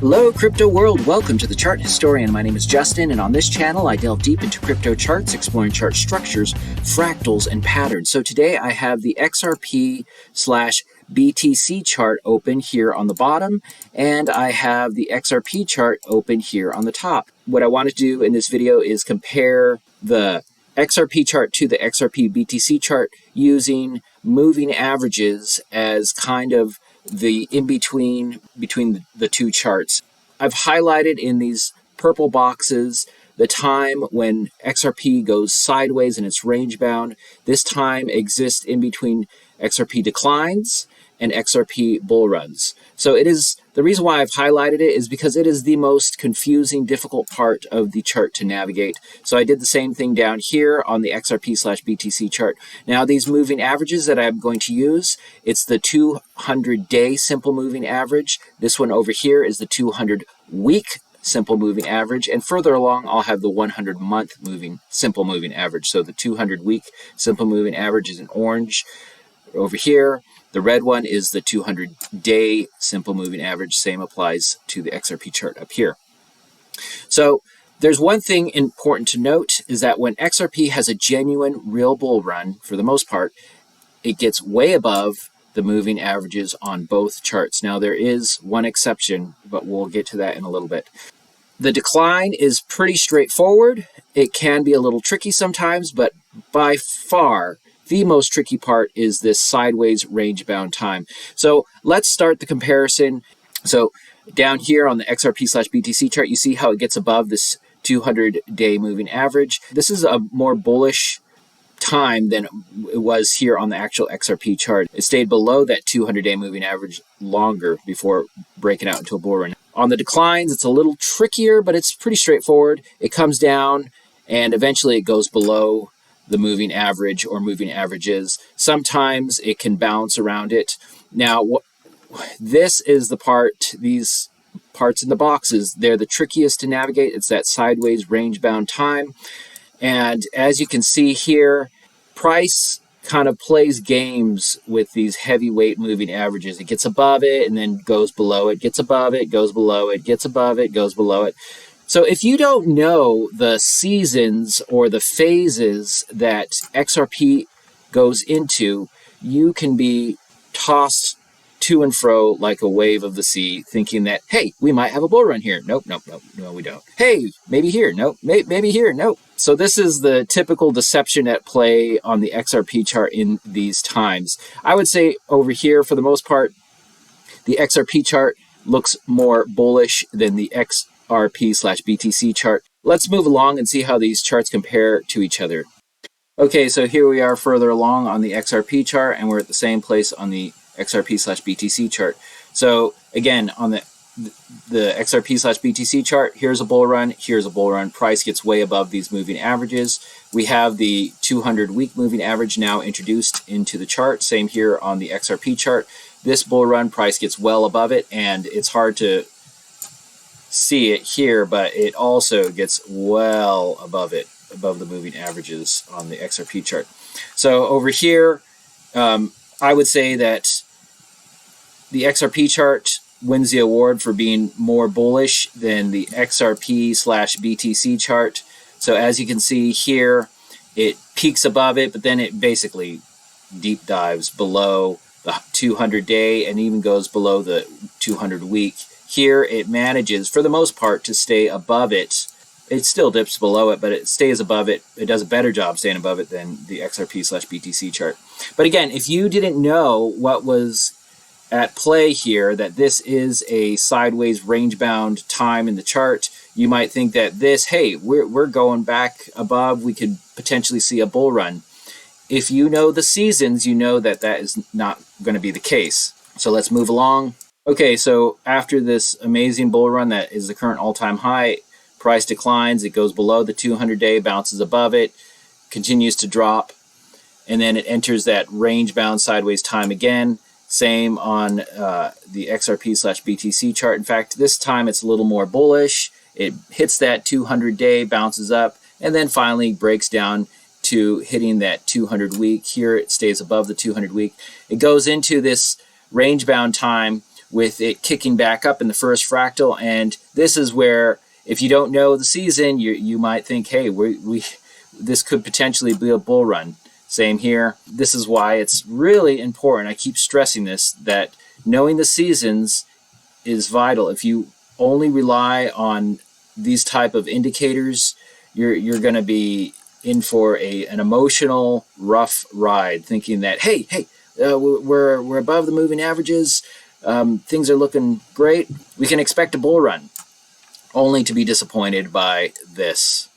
Hello, crypto world. Welcome to the Chart Historian. My name is Justin, and on this channel, I delve deep into crypto charts, exploring chart structures, fractals, and patterns. So today I have the XRP slash BTC chart open here on the bottom, and I have the XRP chart open here on the top. What I want to do in this video is compare the XRP chart to the XRP BTC chart using moving averages as kind of the in-between between the two charts. I've highlighted in these purple boxes the time when XRP goes sideways and it's range bound. This time exists in between XRP declines and XRP bull runs. So it is, the reason why I've highlighted it is because it is the most confusing, difficult part of the chart to navigate. So I did the same thing down here on the XRP slash BTC chart. Now these moving averages that I'm going to use, it's the 200-day simple moving average. This one over here is the 200-week simple moving average, and further along I'll have the 100-month simple moving average. So the 200-week simple moving average is in orange over here. The red one is the 200-day simple moving average. Same applies to the XRP chart up here. So there's one thing important to note is that when XRP has a genuine real bull run, for the most part, it gets way above the moving averages on both charts. Now there is one exception, but we'll get to that in a little bit. The decline is pretty straightforward. It can be a little tricky sometimes, but by far, the most tricky part is this sideways range-bound time. So let's start the comparison. So down here on the XRP slash BTC chart, you see how it gets above this 200-day moving average. This is a more bullish time than it was here on the actual XRP chart. It stayed below that 200-day moving average longer before breaking out into a bull run. On the declines, it's a little trickier, but it's pretty straightforward. It comes down, and eventually it goes below the moving average or moving averages. Sometimes it can bounce around it. Now, this is the part, these parts in the boxes, they're the trickiest to navigate. It's that sideways range-bound time. And as you can see here, price kind of plays games with these heavyweight moving averages. It gets above it and then goes below it, gets above it, goes below it, gets above it, goes below it. So if you don't know the seasons or the phases that XRP goes into, you can be tossed to and fro like a wave of the sea, thinking that, hey, we might have a bull run here. Nope, nope, nope, no, we don't. Hey, maybe here. Nope, maybe here. Nope. So this is the typical deception at play on the XRP chart in these times. I would say over here, for the most part, the XRP chart looks more bullish than the XRP slash BTC chart. Let's move along and see how these charts compare to each other. Okay, so here we are further along on the XRP chart, and we're at the same place on the XRP slash BTC chart. So again, on the XRP slash BTC chart, here's a bull run, here's a bull run. Price gets way above these moving averages. We have the 200-week moving average now introduced into the chart. Same here on the XRP chart. This bull run, price gets well above it, and it's hard to see it here, but it also gets well above it, above the moving averages on the XRP chart. So over here, I would say that the XRP chart wins the award for being more bullish than the XRP slash BTC chart. So as you can see here, it peaks above it, but then it basically deep dives below the 200-day and even goes below the 200-week. Here it manages, for the most part, to stay above it. It still dips below it, but it stays above it. It does a better job staying above it than the XRP slash BTC chart. But again, if you didn't know what was at play here, that this is a sideways range-bound time in the chart, you might think that this, hey, we're going back above, we could potentially see a bull run. If you know the seasons, you know that that is not going to be the case. So let's move along. Okay, so after this amazing bull run that is the current all-time high, price declines, it goes below the 200-day, bounces above it, continues to drop, and then it enters that range-bound sideways time again. Same on the XRP slash BTC chart. In fact, this time it's a little more bullish. It hits that 200-day, bounces up, and then finally breaks down to hitting that 200-week. Here it stays above the 200-week. It goes into this range-bound time with it kicking back up in the first fractal. And this is where, if you don't know the season, you might think, hey, this could potentially be a bull run. Same here. This is why it's really important. I keep stressing this, that knowing the seasons is vital. If you only rely on these type of indicators, you're going to be in for an emotional rough ride, thinking that hey, we're above the moving averages, things are looking great, we can expect a bull run, only to be disappointed by this.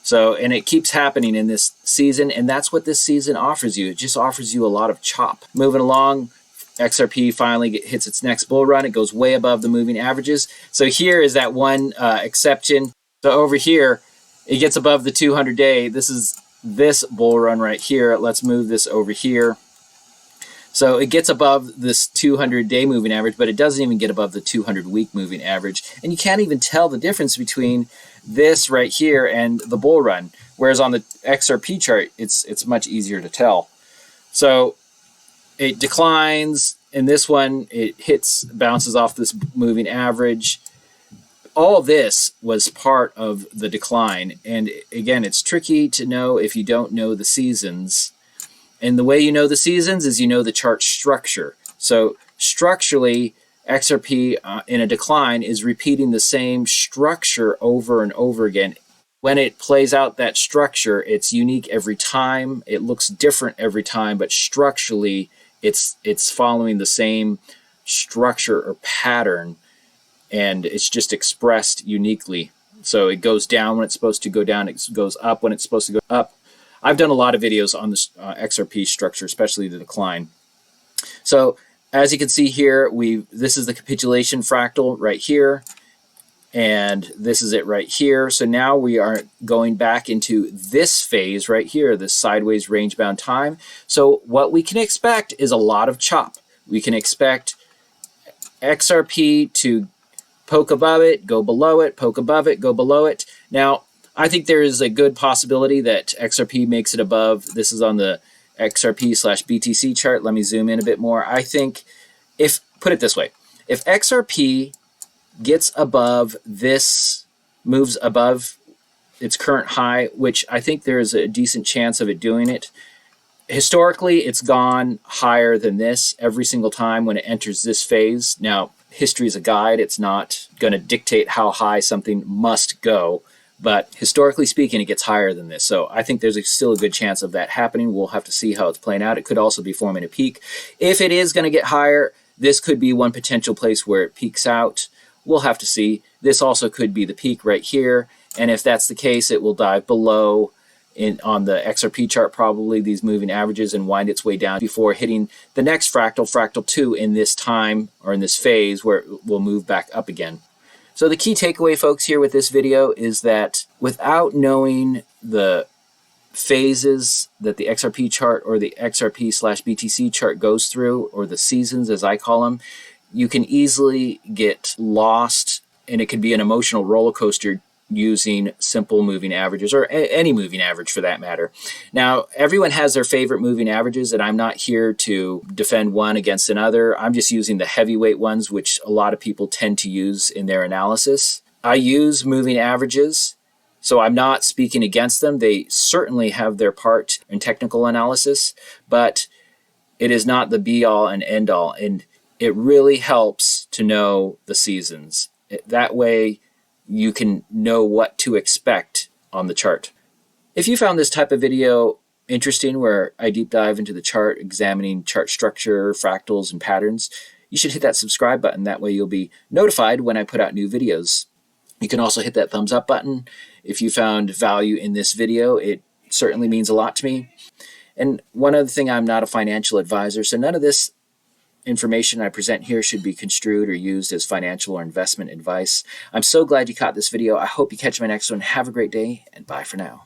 So, and it keeps happening in this season, and that's what this season offers you. It just offers you a lot of chop. Moving along, XRP finally hits its next bull run. It goes way above the moving averages. So here is that one exception. So over here, it gets above the 200-day. This is this bull run right here. Let's move this over here. So it gets above this 200-day moving average, but it doesn't even get above the 200-week moving average. And you can't even tell the difference between this right here and the bull run. Whereas on the XRP chart, it's much easier to tell. So it declines. In this one, it bounces off this moving average. All this was part of the decline. And again, it's tricky to know if you don't know the seasons. And the way you know the seasons is you know the chart structure. So structurally, XRP in a decline is repeating the same structure over and over again. When it plays out that structure, it's unique every time. It looks different every time, but structurally, it's following the same structure or pattern, and it's just expressed uniquely. So it goes down when it's supposed to go down. It goes up when it's supposed to go up. I've done a lot of videos on this XRP structure, especially the decline. So as you can see here, this is the capitulation fractal right here, and this is it right here. So now we are going back into this phase right here, this sideways range-bound time. So what we can expect is a lot of chop. We can expect XRP to poke above it, go below it, poke above it, go below it. Now, I think there is a good possibility that XRP makes it above. This is on the XRP/BTC chart. Let me zoom in a bit more. I think put it this way, if XRP gets above this, moves above its current high, which I think there is a decent chance of it doing it. Historically, it's gone higher than this every single time when it enters this phase. Now, history is a guide. It's not going to dictate how high something must go. But historically speaking, it gets higher than this. So I think there's still a good chance of that happening. We'll have to see how it's playing out. It could also be forming a peak. If it is going to get higher, this could be one potential place where it peaks out. We'll have to see. This also could be the peak right here. And if that's the case, it will dive below on the XRP chart, probably these moving averages, and wind its way down before hitting the next fractal, fractal 2, in this time or in this phase where it will move back up again. So the key takeaway, folks, here with this video is that without knowing the phases that the XRP chart or the XRP/BTC chart goes through, or the seasons as I call them, you can easily get lost, and it could be an emotional roller coaster using simple moving averages, or any moving average for that matter. Now, everyone has their favorite moving averages, and I'm not here to defend one against another. I'm just using the heavyweight ones, which a lot of people tend to use in their analysis. I use moving averages, so I'm not speaking against them. They certainly have their part in technical analysis, but it is not the be-all and end-all, and it really helps to know the seasons. That way, you can know what to expect on the chart. If you found this type of video interesting, where I deep dive into the chart, examining chart structure, fractals, and patterns, you should hit that subscribe button. That way you'll be notified when I put out new videos. You can also hit that thumbs up button if you found value in this video. It certainly means a lot to me. And one other thing, I'm not a financial advisor, so none of this information I present here should be construed or used as financial or investment advice. I'm so glad you caught this video. I hope you catch my next one. Have a great day, and bye for now.